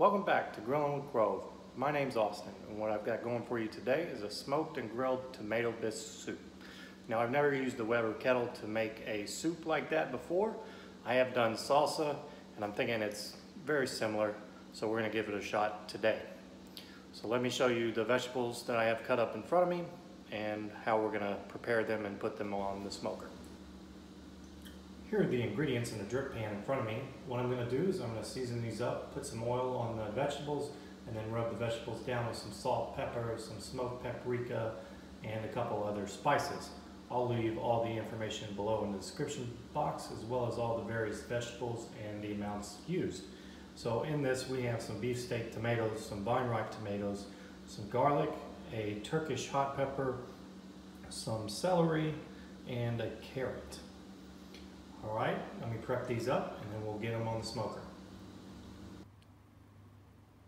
Welcome back to Grilling with Grove. My name's Austin, and what I've got going for you today is a smoked and grilled tomato bisque soup. Now, I've never used the Weber kettle to make a soup like that before. I have done salsa, and I'm thinking it's very similar, so we're going to give it a shot today. So let me show you the vegetables that I have cut up in front of me and how we're going to prepare them and put them on the smoker. Here are the ingredients in the drip pan in front of me. What I'm going to do is I'm going to season these up, put some oil on the vegetables, and then rub the vegetables down with some salt, pepper, some smoked paprika, and a couple other spices. I'll leave all the information below in the description box, as well as all the various vegetables and the amounts used. So in this we have some beefsteak tomatoes, some vine-ripe tomatoes, some garlic, a Turkish hot pepper, some celery, and a carrot. All right, let me prep these up and then we'll get them on the smoker.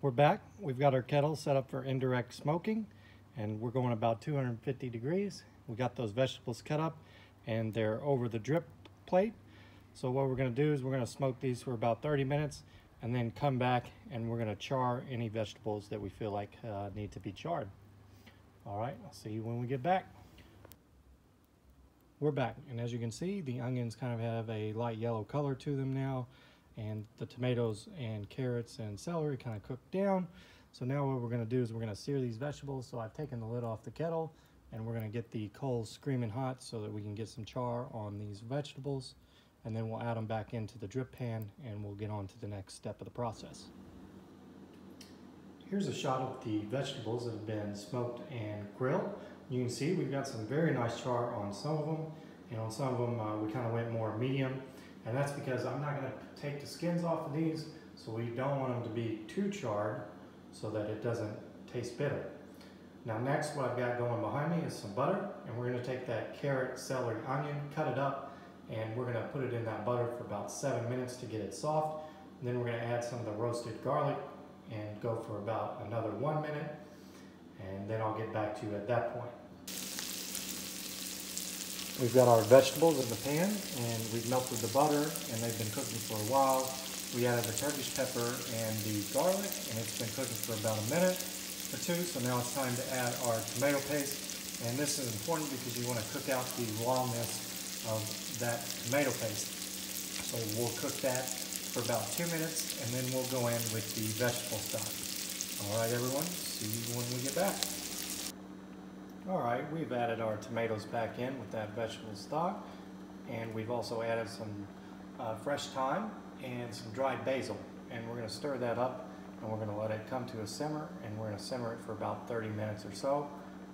We're back. We've got our kettle set up for indirect smoking, and we're going about 250 degrees. We got those vegetables cut up and they're over the drip plate. So what we're going to do is we're going to smoke these for about 30 minutes and then come back and we're going to char any vegetables that we feel like need to be charred. All right, I'll see you when we get back. We're back, and as you can see, the onions kind of have a light yellow color to them now, and the tomatoes and carrots and celery kind of cooked down. So now what we're going to do is we're going to sear these vegetables. So I've taken the lid off the kettle, and we're going to get the coals screaming hot so that we can get some char on these vegetables, and then we'll add them back into the drip pan and we'll get on to the next step of the process. Here's a shot of the vegetables that have been smoked and grilled. You can see we've got some very nice char on some of them, and on some of them we kind of went more medium, and that's because I'm not going to take the skins off of these, so we don't want them to be too charred so that it doesn't taste bitter. Now next, what I've got going behind me is some butter, and we're going to take that carrot, celery, onion, cut it up, and we're going to put it in that butter for about 7 minutes to get it soft. And then we're going to add some of the roasted garlic and go for about another 1 minute, and then I'll get back to you at that point. We've got our vegetables in the pan, and we've melted the butter, and they've been cooking for a while. We added the Turkish pepper and the garlic, and it's been cooking for about a minute or two. So now it's time to add our tomato paste, and this is important because you want to cook out the rawness of that tomato paste. So we'll cook that for about 2 minutes, and then we'll go in with the vegetable stock. All right, everyone, see you when we get back. All right, we've added our tomatoes back in with that vegetable stock, and we've also added some fresh thyme and some dried basil, and we're going to stir that up, and we're going to let it come to a simmer, and we're going to simmer it for about 30 minutes or so,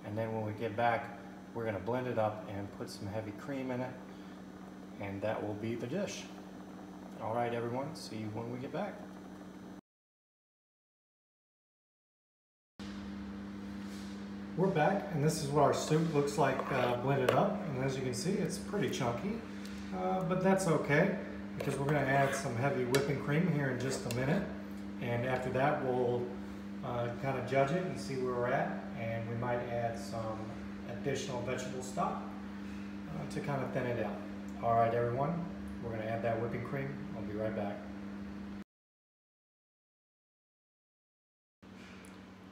and then when we get back, we're going to blend it up and put some heavy cream in it, and that will be the dish. All right, everyone, see you when we get back. We're back, and this is what our soup looks like blended up, and as you can see, it's pretty chunky, but that's okay because we're going to add some heavy whipping cream here in just a minute, and after that we'll kind of judge it and see where we're at, and we might add some additional vegetable stock to kind of thin it out. All right, everyone, we're going to add that whipping cream. I'll be right back.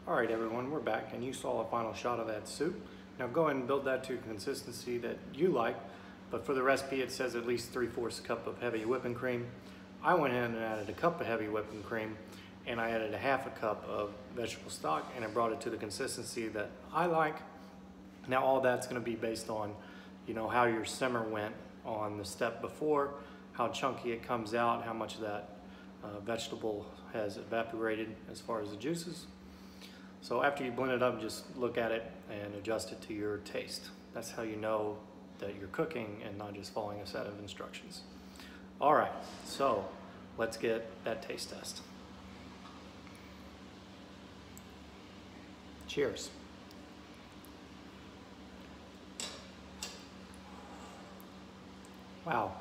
All right, everyone, we're back, and you saw a final shot of that soup. Now go ahead and build that to a consistency that you like, but for the recipe it says at least 3/4 cup of heavy whipping cream. I went in and added a cup of heavy whipping cream, and I added a 1/2 cup of vegetable stock, and I brought it to the consistency that I like. Now all that's going to be based on, you know, how your simmer went on the step before, how chunky it comes out, how much of that vegetable has evaporated as far as the juices. So after you blend it up, just look at it and adjust it to your taste. That's how you know that you're cooking and not just following a set of instructions. All right, so let's get that taste test. Cheers. Wow,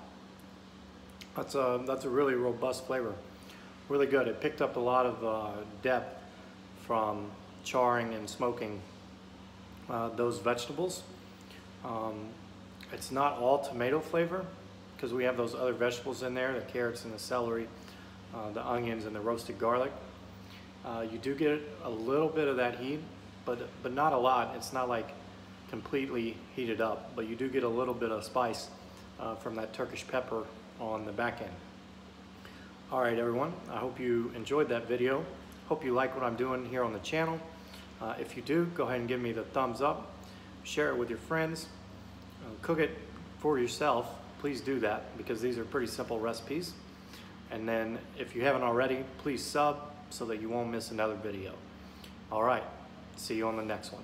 that's a really robust flavor. Really good. It picked up a lot of depth from charring and smoking those vegetables. It's not all tomato flavor because we have those other vegetables in there, the carrots and the celery, the onions and the roasted garlic. You do get a little bit of that heat, but not a lot. It's not like completely heated up, but you do get a little bit of spice from that Turkish pepper on the back end. All right, everyone, I hope you enjoyed that video. Hope you like what I'm doing here on the channel. If you do, go ahead and give me the thumbs up. Share it with your friends. Cook it for yourself. Please do that, because these are pretty simple recipes. And then if you haven't already, please sub so that you won't miss another video. All right, see you on the next one.